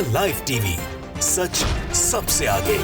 The live TV, सच सबसे आगे।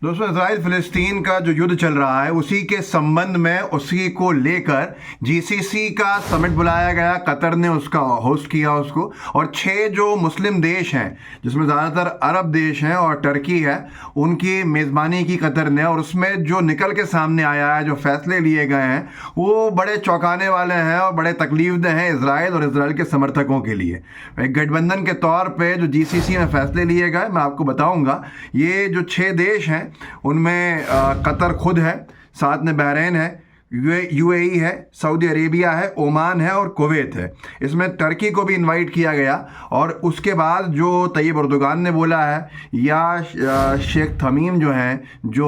दोस्तों, इजराइल फिलिस्तीन का जो युद्ध चल रहा है उसी के संबंध में, उसी को लेकर जीसीसी का समिट बुलाया गया। कतर ने उसका होस्ट किया उसको, और 6 जो मुस्लिम देश हैं जिसमें ज़्यादातर अरब देश हैं और टर्की है, उनकी मेज़बानी की कतर ने। और उसमें जो निकल के सामने आया है, जो फैसले लिए गए हैं, वो बड़े चौंकाने वाले हैं और बड़े तकलीफदेह हैं इजराइल और इजराइल के समर्थकों के लिए। एक गठबंधन के तौर पर जो जीसीसी में फैसले लिए गए, मैं आपको बताऊँगा। ये जो 6 देश हैं उनमें कतर खुद है, साथ में बहरीन है, यूएई है, सऊदी अरेबिया है, ओमान है और कुवैत है। इसमें टर्की को भी इनवाइट किया गया। और उसके बाद जो तैयब अर्दोगान ने बोला है, या शेख तमीम जो हैं, जो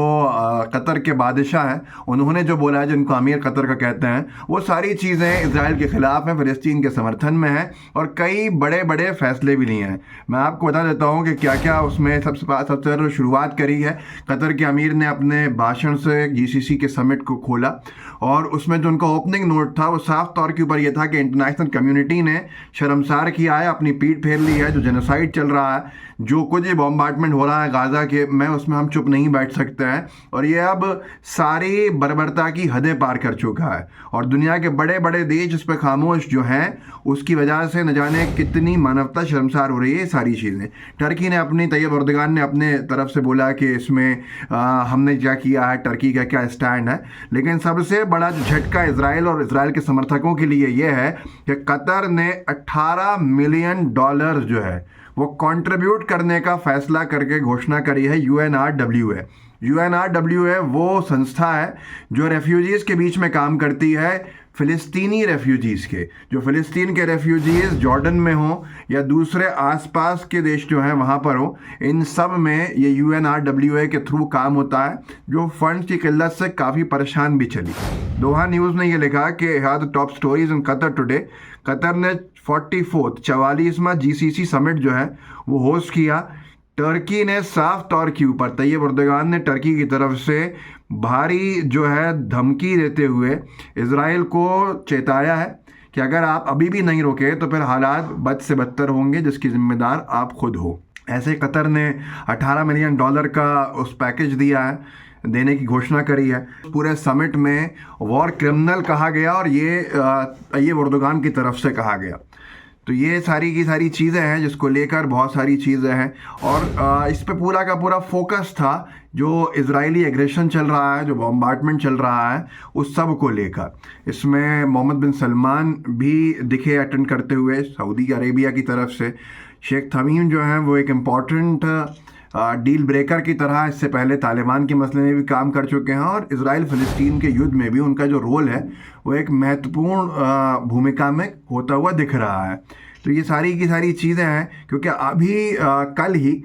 कतर के बादशाह हैं, उन्होंने जो बोला है, जिनको अमीर कतर का कहते हैं, वो सारी चीज़ें इजराइल के ख़िलाफ़ हैं, फ़लस्तीन के समर्थन में हैं और कई बड़े बड़े फैसले भी लिए हैं। मैं आपको बता देता हूँ कि क्या क्या उसमें सबसे शुरुआत करी है। कतर के अमीर ने अपने भाषण से जीसीसी के समिट को खोला और उसमें जो उनका ओपनिंग नोट था वो साफ तौर के ऊपर ये था कि इंटरनेशनल कम्युनिटी ने शर्मसार किया है, अपनी पीठ फेर ली है। जो जेनोसाइड चल रहा है, जो कुछ ये बॉम्बार्डमेंट हो रहा है गाज़ा के में, उसमें हम चुप नहीं बैठ सकते हैं। और ये अब सारी बर्बरता की हदें पार कर चुका है और दुनिया के बड़े बड़े देश इस पर खामोश जो हैं, उसकी वजह से न जाने कितनी मानवता शर्मसार हो रही है। ये सारी चीज़ें टर्की ने अपनी, तैयब अर्दोगान ने अपने तरफ से बोला कि इसमें हमने क्या किया है, टर्की का क्या स्टैंड है। लेकिन सबसे बड़ा जो झटका इजराइल और इजराइल के समर्थकों के लिए ये है कि कतर ने $18 मिलियन जो है वो कंट्रीब्यूट करने का फैसला करके घोषणा करी है। UNRWA वो संस्था है जो रेफ्यूजीज़ के बीच में काम करती है, फ़िलिस्तीनी रेफ्यूजीज़ के, जो फ़िलिस्तीन के रेफ्यूजीज़ जॉर्डन में हों या दूसरे आसपास के देश जो हैं वहाँ पर हो, इन सब में ये UNRWA के थ्रू काम होता है, जो फंड्स की किल्लत से काफ़ी परेशान भी चली। दोहा न्यूज़ ने ये लिखा कि the top stories in Qatar today. Qatar ने 44वां जीसीसी समिट जो है वो होस्ट किया। टर्की ने साफ तौर के ऊपर, तैयब अर्दोगान ने टर्की की तरफ से भारी जो है धमकी देते हुए इजराइल को चेताया है कि अगर आप अभी भी नहीं रोके तो फिर हालात बद से बदतर होंगे, जिसकी जिम्मेदार आप खुद हो। ऐसे कतर ने $18 मिलियन का उस पैकेज दिया है, देने की घोषणा करी है। पूरे समिट में वॉर क्रिमिनल कहा गया और ये तैयब अर्दोगान की तरफ से कहा गया। तो ये सारी की सारी चीज़ें हैं जिसको लेकर बहुत सारी चीज़ें हैं। और इस पे पूरा का पूरा फोकस था जो इजरायली एग्रेशन चल रहा है, जो बॉम्बार्डमेंट चल रहा है, उस सब को लेकर। इसमें मोहम्मद बिन सलमान भी दिखे अटेंड करते हुए सऊदी अरेबिया की तरफ से। शेख तमीम जो हैं वो एक इम्पॉर्टेंट डील ब्रेकर की तरह इससे पहले तालिबान के मसले में भी काम कर चुके हैं और इजराइल फ़लस्तीन के युद्ध में भी उनका जो रोल है वो एक महत्वपूर्ण भूमिका में होता हुआ दिख रहा है। तो ये सारी की सारी चीज़ें हैं, क्योंकि अभी कल ही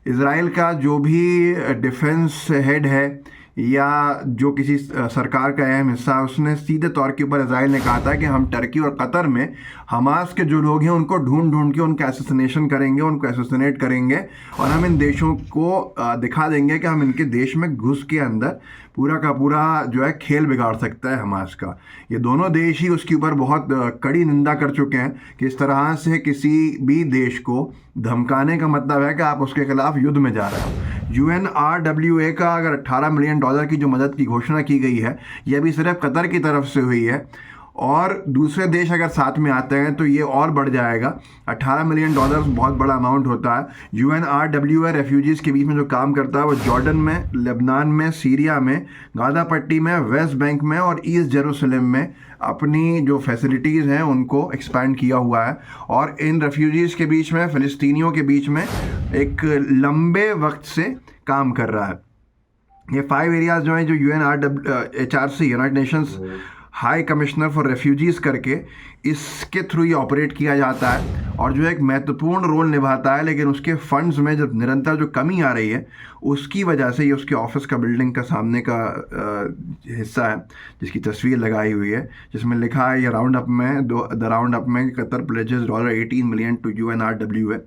इजराइल का जो भी डिफेंस हेड है या जो किसी सरकार का अहम हिस्सा, उसने सीधे तौर के ऊपर इजराइल ने कहा था कि हम टर्की और कतर में हमास के जो लोग हैं उनको ढूंढ ढूंढ के उनका एसेसिनेशन करेंगे, उनको एसेसिनेट करेंगे और हम इन देशों को दिखा देंगे कि हम इनके देश में घुस के अंदर पूरा का पूरा जो है खेल बिगाड़ सकता है हमास का। ये दोनों देश ही उसके ऊपर बहुत कड़ी निंदा कर चुके हैं कि इस तरह से किसी भी देश को धमकाने का मतलब है कि आप उसके खिलाफ युद्ध में जा रहे हो। UNRWA का अगर $18 मिलियन की जो मदद की घोषणा की गई है, यह भी सिर्फ कतर की तरफ से हुई है और दूसरे देश अगर साथ में आते हैं तो ये और बढ़ जाएगा। $18 मिलियन बहुत बड़ा अमाउंट होता है। UNRWA रेफ्यूजीज़ के बीच में जो काम करता है वो जॉर्डन में, लेबनान में, सीरिया में, गाज़ा पट्टी में, वेस्ट बैंक में और ईस्ट जेरूसलम में अपनी जो फैसिलिटीज़ हैं उनको एक्सपैंड किया हुआ है। और इन रेफ्यूजीज़ के बीच में, फ़लस्तीनियों के बीच में एक लंबे वक्त से काम कर रहा है। ये 5 एरियाज़ जो हैं, जो UNHRC, United Nations high commissioner for refugees करके, इसके थ्रू ये ऑपरेट किया जाता है और जो एक महत्वपूर्ण रोल निभाता है। लेकिन उसके फंड्स में जब निरंतर जो कमी आ रही है, उसकी वजह से ये उसके ऑफिस का, बिल्डिंग का सामने का हिस्सा है जिसकी तस्वीर लगाई हुई है, जिसमें लिखा है ये राउंड अप में, द राउंड अप में Qatar pledges $18 million to UNRWA।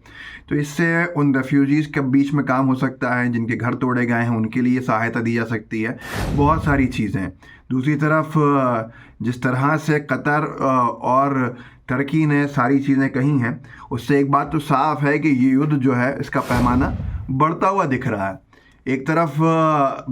तो इससे उन रेफ्यूजीज़ के बीच में काम हो सकता है, जिनके घर तोड़े गए हैं उनके लिए सहायता दी जा सकती है, बहुत सारी चीज़ें। दूसरी तरफ जिस तरह से कतर और टर्की ने सारी चीज़ें कही हैं, उससे एक बात तो साफ है कि ये युद्ध जो है इसका पैमाना बढ़ता हुआ दिख रहा है। एक तरफ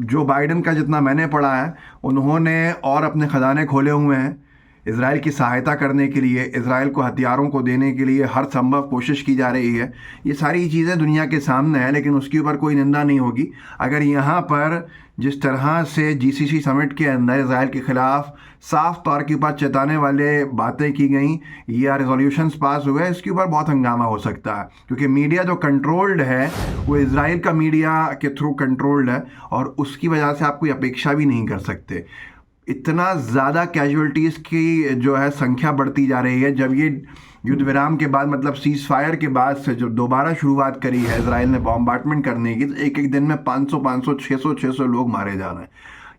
जो बाइडन का जितना मैंने पढ़ा है, उन्होंने और अपने ख़जाने खोले हुए हैं इज़राइल की सहायता करने के लिए, इज़राइल को हथियारों को देने के लिए हर संभव कोशिश की जा रही है। ये सारी चीज़ें दुनिया के सामने हैं, लेकिन उसके ऊपर कोई निंदा नहीं होगी अगर यहाँ पर जिस तरह से जीसीसी समिट के अंदर इज़राइल के ख़िलाफ़ साफ तौर के ऊपर चेताने वाले बातें की गई या रेजोल्यूशंस पास हुए, इसके ऊपर बहुत हंगामा हो सकता है। क्योंकि मीडिया जो कंट्रोल्ड है वो इज़राइल का मीडिया के थ्रू कंट्रोल्ड है, और उसकी वजह से आप कोई अपेक्षा भी नहीं कर सकते। इतना ज़्यादा कैजुअल्टीज़ की जो है संख्या बढ़ती जा रही है। जब ये युद्ध विराम के बाद, मतलब सीज़ फायर के बाद से जो दोबारा शुरुआत करी है इज़राइल ने बॉम्बार्डमेंट करने की, तो एक एक दिन में 500 600 लोग मारे जा रहे हैं।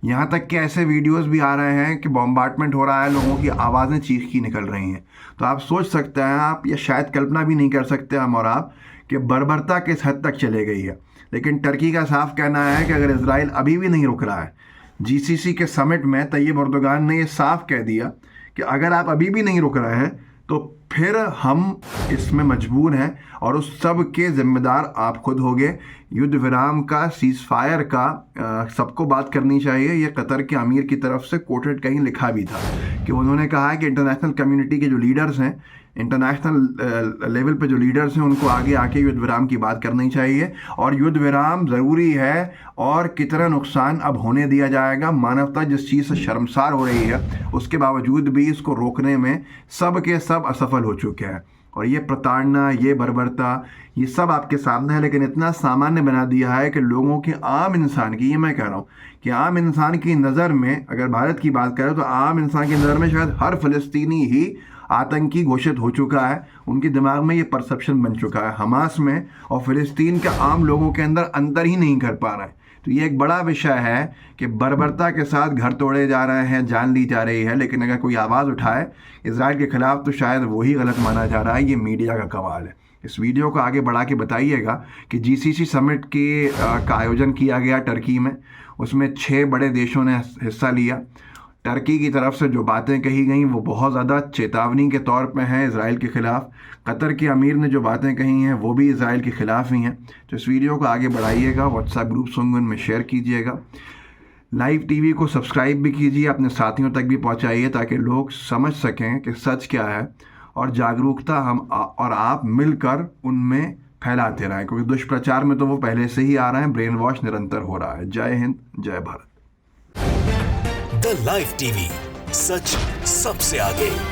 यहाँ तक कि ऐसे वीडियोस भी आ रहे हैं कि बॉम्बार्डमेंट हो रहा है, लोगों की आवाज़ें चीख की निकल रही हैं। तो आप सोच सकते हैं, आप या शायद कल्पना भी नहीं कर सकते हम और आप, कि बर्बरता किस हद तक चले गई है। लेकिन टर्की का साफ कहना है कि अगर इज़राइल अभी भी नहीं रुक रहा है, जीसीसी के समिट में तैयब एर्दोगान ने ये साफ कह दिया कि अगर आप अभी भी नहीं रुक रहे हैं तो फिर हम इसमें मजबूर हैं, और उस सब के ज़िम्मेदार आप खुद होगे। युद्ध विराम का, सीज़ फायर का सबको बात करनी चाहिए। ये कतर के अमीर की तरफ से कोटेड कहीं लिखा भी था कि उन्होंने कहा है कि इंटरनेशनल कम्युनिटी के जो लीडर्स हैं, इंटरनेशनल लेवल पे जो लीडर्स हैं, उनको आगे आके युद्ध विराम की बात करनी चाहिए। और युद्ध विराम ज़रूरी है, और कितना नुकसान अब होने दिया जाएगा। मानवता जिस चीज़ से शर्मसार हो रही है, उसके बावजूद भी इसको रोकने में सब के सब असफल हो चुके हैं। और ये प्रताड़ना, ये बर्बरता, ये सब आपके सामने है। लेकिन इतना सामान्य बना दिया है कि लोगों के, आम इंसान की, ये मैं कह रहा हूँ कि आम इंसान की नज़र में, अगर भारत की बात करें तो आम इंसान की नज़र में शायद हर फ़लस्तीनी ही आतंकी घोषित हो चुका है। उनके दिमाग में ये परसेप्शन बन चुका है। हमास में और फ़लस्तीन के आम लोगों के अंदर अंतर ही नहीं कर पा रहा है। तो ये एक बड़ा विषय है कि बर्बरता के साथ घर तोड़े जा रहे हैं, जान ली जा रही है। लेकिन अगर कोई आवाज़ उठाए इज़राइल के ख़िलाफ़ तो शायद वही गलत माना जा रहा है। ये मीडिया का कमाल है। इस वीडियो को आगे बढ़ा के बताइएगा कि जीसीसी समिट का आयोजन किया गया टर्की में, उसमें 6 बड़े देशों ने हिस्सा लिया। टर्की की तरफ से जो बातें कही गई वो बहुत ज़्यादा चेतावनी के तौर पे हैं इज़राइल के ख़िलाफ़। कतर के अमीर ने जो बातें कही हैं वो भी इज़राइल के ख़िलाफ़ ही हैं। तो इस वीडियो को आगे बढ़ाइएगा, व्हाट्सएप ग्रुप्स होंगे उनमें शेयर कीजिएगा, लाइव टीवी को सब्सक्राइब भी कीजिए, अपने साथियों तक भी पहुंचाइए ताकि लोग समझ सकें कि सच क्या है, और जागरूकता हम और आप मिलकर उनमें फैलाते रहें। क्योंकि दुष्प्रचार में तो वो पहले से ही आ रहे हैं, ब्रेन वॉश निरंतर हो रहा है। जय हिंद, जय भारत। द लाइव टीवी, सच सबसे आगे।